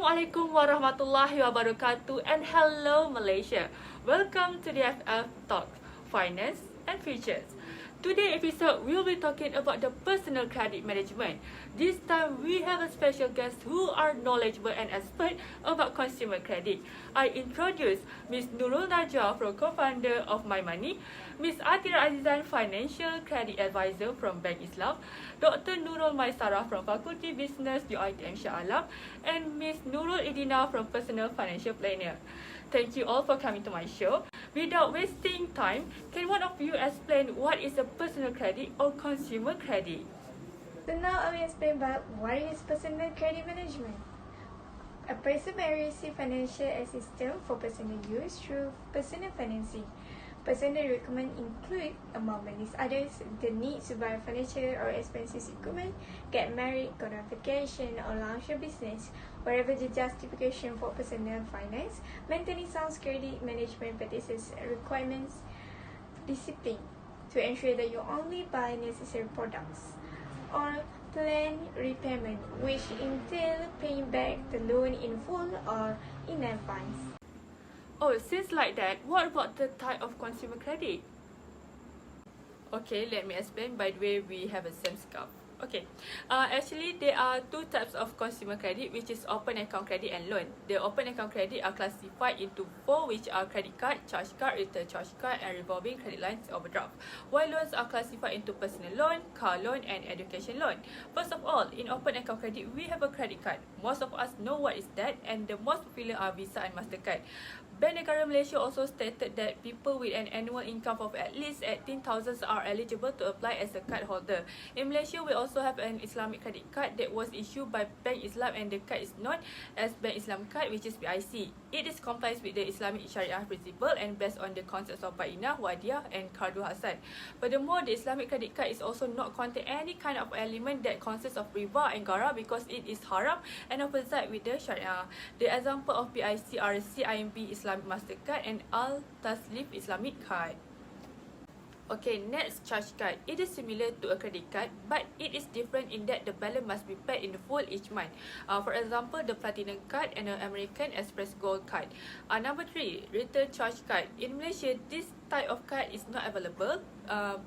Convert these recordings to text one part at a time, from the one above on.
Assalamualaikum warahmatullahi wabarakatuh and hello Malaysia. Welcome to the FF Talk, Finance and Futures. Today's episode, we'll be talking about the personal credit management. This time, we have a special guest who are knowledgeable and expert about consumer credit. I introduce Ms. Nurul Najah, co-founder of My Money, Ms. Atira Azizan, Financial Credit Advisor from Bank Islam, Dr. Nurul Maisara from Faculty Business UiTM Shah Alam, and Ms. Nurul Idina from Personal Financial Planner. Thank you all for coming to my show. Without wasting time, can one of you explain what is a personal credit or consumer credit? So now I will explain about what is personal credit management. A person may receive financial assistance for personal use through personal financing. Personal requirements include, among many others, the need to buy furniture or expensive equipment, get married, go on vacation, or launch a business. Wherever the justification for personal finance, maintaining sound credit management practices requirements discipline to ensure that you only buy necessary products or plan repayment, which entail paying back the loan in full or in advance. Oh, since like that, what about the type of consumer credit? Okay, let me explain. By the way, we have a same scarf. Okay, actually there are two types of consumer credit, which is open account credit and loan. The open account credit are classified into four, which are credit card, charge card, return charge card, and revolving credit lines overdraft. While loans are classified into personal loan, car loan, and education loan. First of all, in open account credit, we have a credit card. Most of us know what is that, and the most popular are Visa and Mastercard. Bank Negara Malaysia also stated that people with an annual income of at least 18,000 are eligible to apply as a card holder. In Malaysia, we also have an Islamic credit card that was issued by Bank Islam, and the card is known as Bank Islam card, which is BIC. It is complies with the Islamic Sharia principle and based on the concepts of Bainah, Wadiah, and Qardu Hasan. Furthermore, the Islamic credit card is also not contain any kind of element that consists of riba and gara because it is haram and opposite with the Sharia. The example of BIC are CIMB Islamic Mastercard and Al Taslif Islamic card. Okay, next, charge card. It is similar to a credit card, but it is different in that the balance must be paid in full each month. For example, the Platinum card and the American Express Gold card. Number 3, return charge card. In Malaysia, this type of card is not available.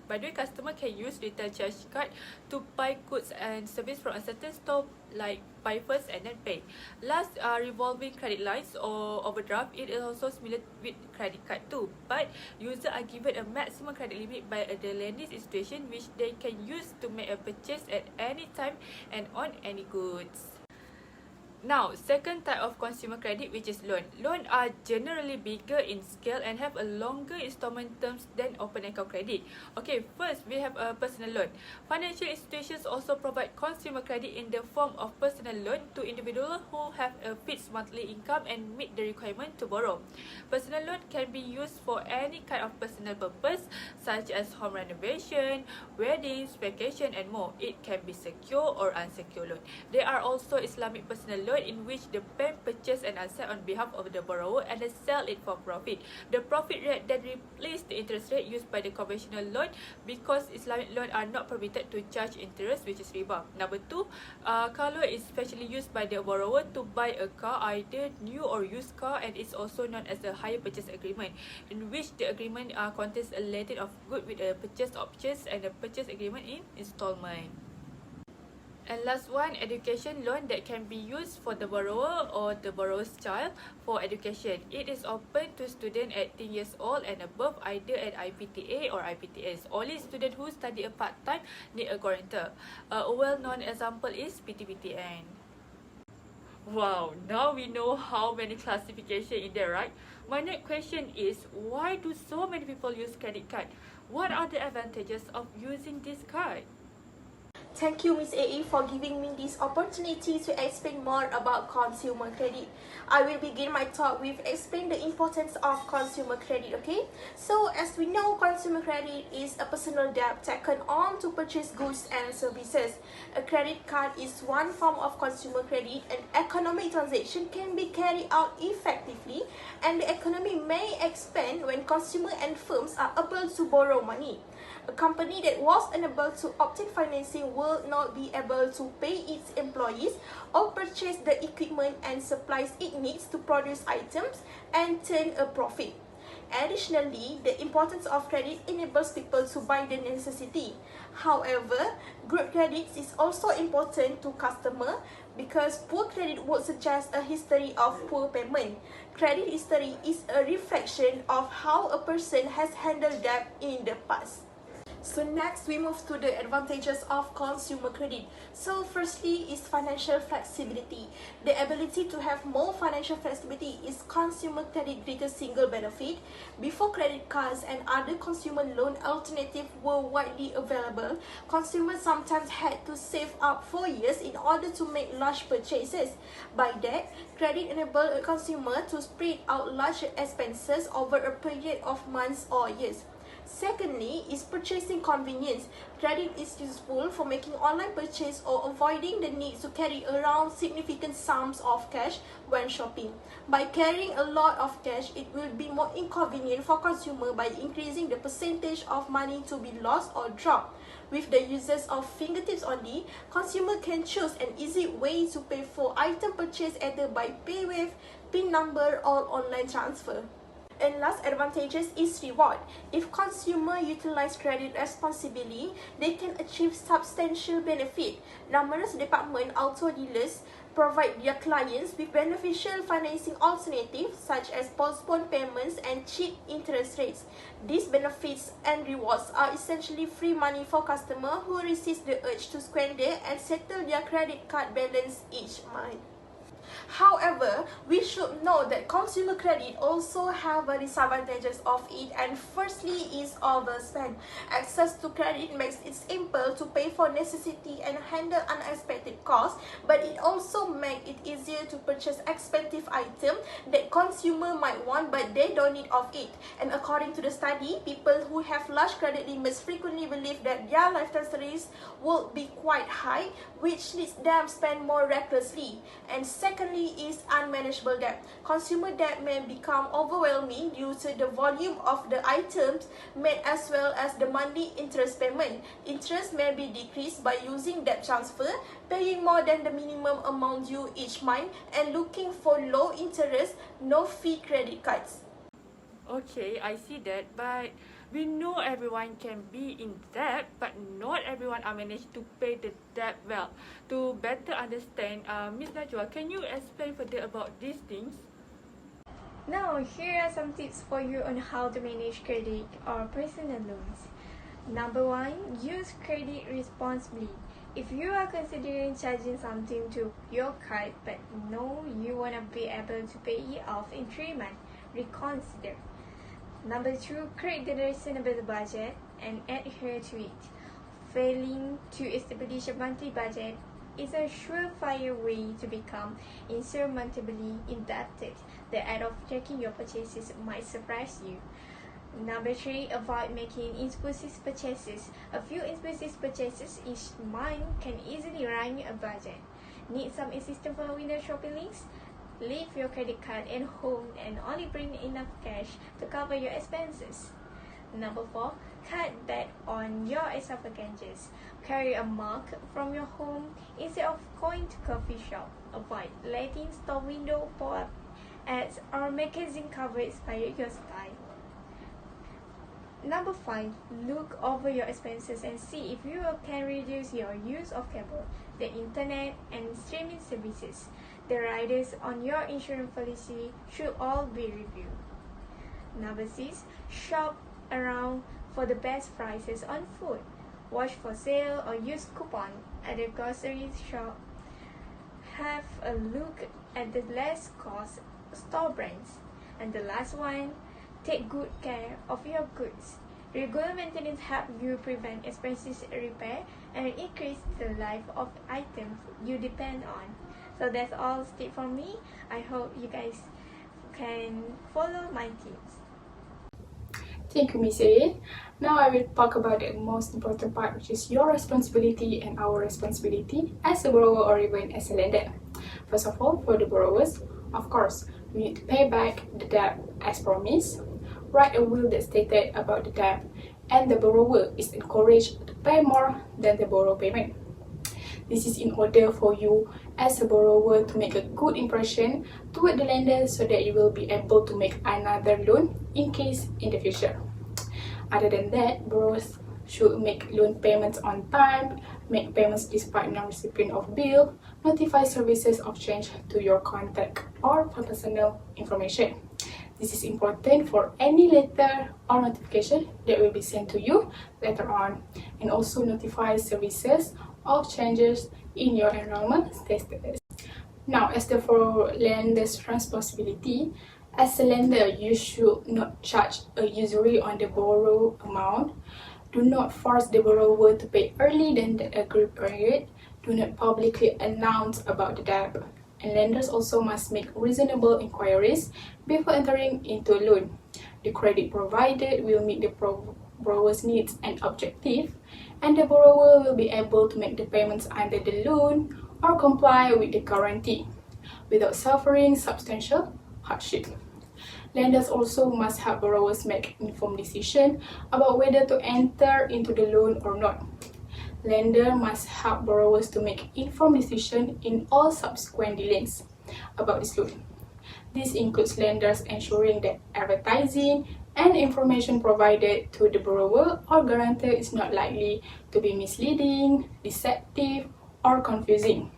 By the way, customer can use return charge card to buy goods and service from a certain store, like buy first and then pay. Last, revolving credit lines or overdraft. It is also similar with credit card too, but users are given a maximum credit limit by the lending institution, which they can use to make a purchase at any time and on any goods. Now, second type of consumer credit, which is loan. Loans are generally bigger in scale and have a longer installment terms than open account credit. Okay, first we have a personal loan. Financial institutions also provide consumer credit in the form of personal loan to individuals who have a fixed monthly income and meet the requirement to borrow. Personal loan can be used for any kind of personal purpose, such as home renovation, weddings, vacation, and more. It can be secure or unsecured loan. There are also Islamic personal loan in which the bank purchase an asset on behalf of the borrower and then sell it for profit. The profit rate then replaces the interest rate used by the conventional loan because Islamic loans are not permitted to charge interest, which is riba. Number 2, car loan is specially used by the borrower to buy a car, either new or used car, and is also known as a hire purchase agreement, in which the agreement contains a letter of good with a purchase options and a purchase agreement in installment. And last one, education loan that can be used for the borrower or the borrower's child for education. It is open to students 18 years old and above, either at IPTA or IPTS. Only students who study a part-time need a guarantor. A well-known example is PTPTN. Wow, now we know how many classifications in there, right? My next question is, why do so many people use credit card? What are the advantages of using this card? Thank you, Ms. AE, for giving me this opportunity to explain more about consumer credit. I will begin my talk with explaining the importance of consumer credit, okay? So, as we know, consumer credit is a personal debt taken on to purchase goods and services. A credit card is one form of consumer credit, and economic transaction can be carried out effectively, and the economy may expand when consumers and firms are able to borrow money. A company that was unable to obtain financing will not be able to pay its employees or purchase the equipment and supplies it needs to produce items and turn a profit. Additionally, the importance of credit enables people to buy the necessity. However, good credit is also important to customer because poor credit would suggest a history of poor payment. Credit history is a reflection of how a person has handled debt in the past. So next we move to the advantages of consumer credit. So firstly is financial flexibility. The ability to have more financial flexibility is consumer credit greatest single benefit. Before credit cards and other consumer loan alternatives were widely available, consumers sometimes had to save up for years in order to make large purchases. By that, credit enabled a consumer to spread out large expenses over a period of months or years. Secondly is purchasing convenience. Credit is useful for making online purchase or avoiding the need to carry around significant sums of cash when shopping. By carrying a lot of cash, it will be more inconvenient for consumer by increasing the percentage of money to be lost or dropped. With the uses of fingertips only, consumer can choose an easy way to pay for item purchase either by PayWave, PIN number or online transfer. And last advantages is reward. If consumer utilize credit responsibly, they can achieve substantial benefit. Numerous department auto dealers provide their clients with beneficial financing alternatives such as postponed payments and cheap interest rates. These benefits and rewards are essentially free money for customers who resist the urge to squander and settle their credit card balance each month. However, we should know that consumer credit also have a disadvantages of it, and firstly is overspend. Access to credit makes it simple to pay for necessity and handle unexpected costs, but it also makes it easier to purchase expensive items that consumer might want but they don't need of it. And according to the study, people who have large credit limits frequently believe that their lifestyle risks will be quite high, which leads them spend more recklessly. And secondly is unmanageable debt. Consumer debt may become overwhelming due to the volume of the items made as well as the monthly interest payment. Interest may be decreased by using debt transfer, paying more than the minimum amount due each month, and looking for low interest, no fee credit cards. Okay, I see that, but we know everyone can be in debt, but not everyone are managed to pay the debt well. To better understand, Ms. Najwa, can you explain further about these things? Now, here are some tips for you on how to manage credit or personal loans. Number 1, use credit responsibly. If you are considering charging something to your card but know you want to be able to pay it off in 3 months, reconsider. Number 2, create a reasonable budget and adhere to it. Failing to establish a monthly budget is a surefire way to become insurmountably indebted. The act of checking your purchases might surprise you. Number 3, avoid making impulsive purchases. A few impulsive purchases each month can easily run a budget. Need some assistance for window shopping links? Leave your credit card at home and only bring enough cash to cover your expenses. Number 4, cut back on your extravagances. Carry a mug from your home instead of going to coffee shop. Avoid letting store window pop-up ads or magazine cover inspire your style. Number 5, look over your expenses and see if you can reduce your use of cable, the internet, and streaming services. The riders on your insurance policy should all be reviewed. Number 6, shop around for the best prices on food. Watch for sale or use coupon at the grocery shop. Have a look at the less cost store brands. And the last one, take good care of your goods. Regular maintenance helps you prevent expensive repair and increase the life of items you depend on. So that's all tips from me. I hope you guys can follow my tips. Thank you, Miss A. Now I will talk about the most important part, which is your responsibility and our responsibility as a borrower or even as a lender. First of all, for the borrowers, of course, we need to pay back the debt as promised. Write a will that stated about the debt and the borrower is encouraged to pay more than the borrow payment. This is in order for you as a borrower to make a good impression toward the lender so that you will be able to make another loan in case in the future. Other than that, borrowers should make loan payments on time, make payments despite non-recipient of bill, notify services of change to your contact or for personal information. This is important for any letter or notification that will be sent to you later on, and also notify services of changes in your enrollment status. Now, as for lender's responsibility, as a lender, you should not charge a usury on the borrow amount. Do not force the borrower to pay early than the agreed period. Do not publicly announce about the debt. And lenders also must make reasonable inquiries before entering into a loan. The credit provided will meet the borrower's needs and objective, and the borrower will be able to make the payments under the loan or comply with the guarantee without suffering substantial hardship. Lenders also must help borrowers make informed decisions about whether to enter into the loan or not. Lender must help borrowers to make informed decisions in all subsequent dealings about this loan. This includes lenders ensuring that advertising and information provided to the borrower or guarantor is not likely to be misleading, deceptive, or confusing.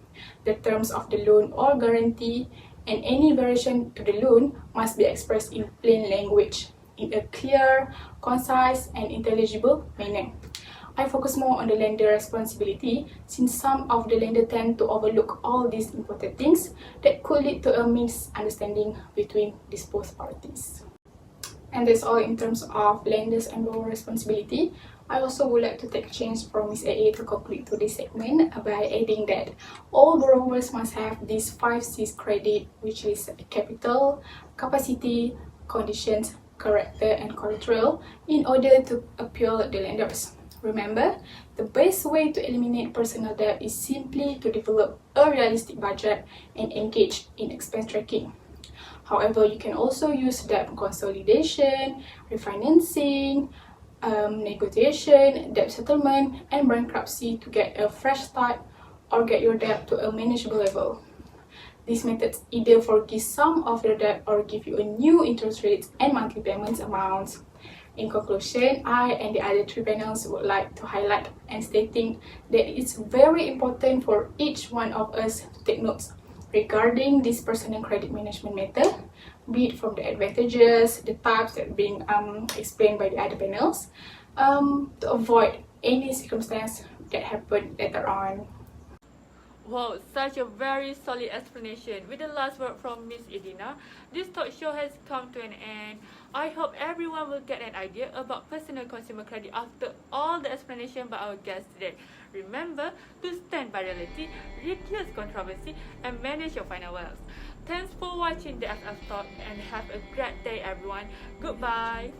The terms of the loan or guarantee and any variation to the loan must be expressed in plain language, in a clear, concise, and intelligible manner. I focus more on the lender responsibility since some of the lenders tend to overlook all these important things that could lead to a misunderstanding between these both parties. And that's all in terms of lenders and borrower responsibility. I also would like to take a chance from Ms. AA to complete to this segment by adding that all borrowers must have these 5 C's credit, which is capital, capacity, conditions, character, and collateral, in order to appeal the lenders. Remember, the best way to eliminate personal debt is simply to develop a realistic budget and engage in expense tracking. However, you can also use debt consolidation, refinancing, negotiation, debt settlement, and bankruptcy to get a fresh start or get your debt to a manageable level. These methods either forgive some of your debt or give you a new interest rates and monthly payments amounts. In conclusion, I and the other 3 panels would like to highlight and stating that it's very important for each one of us to take notes regarding this personal credit management method, be it from the advantages, the types that are being explained by the other panels, to avoid any circumstance that happen later on. Wow, such a very solid explanation. With the last word from Miss Edina, this talk show has come to an end. I hope everyone will get an idea about personal consumer credit after all the explanation by our guests today. Remember to stand by reality, reduce controversy, and manage your final wealth. Thanks for watching the FF Talk and have a great day, everyone. Goodbye.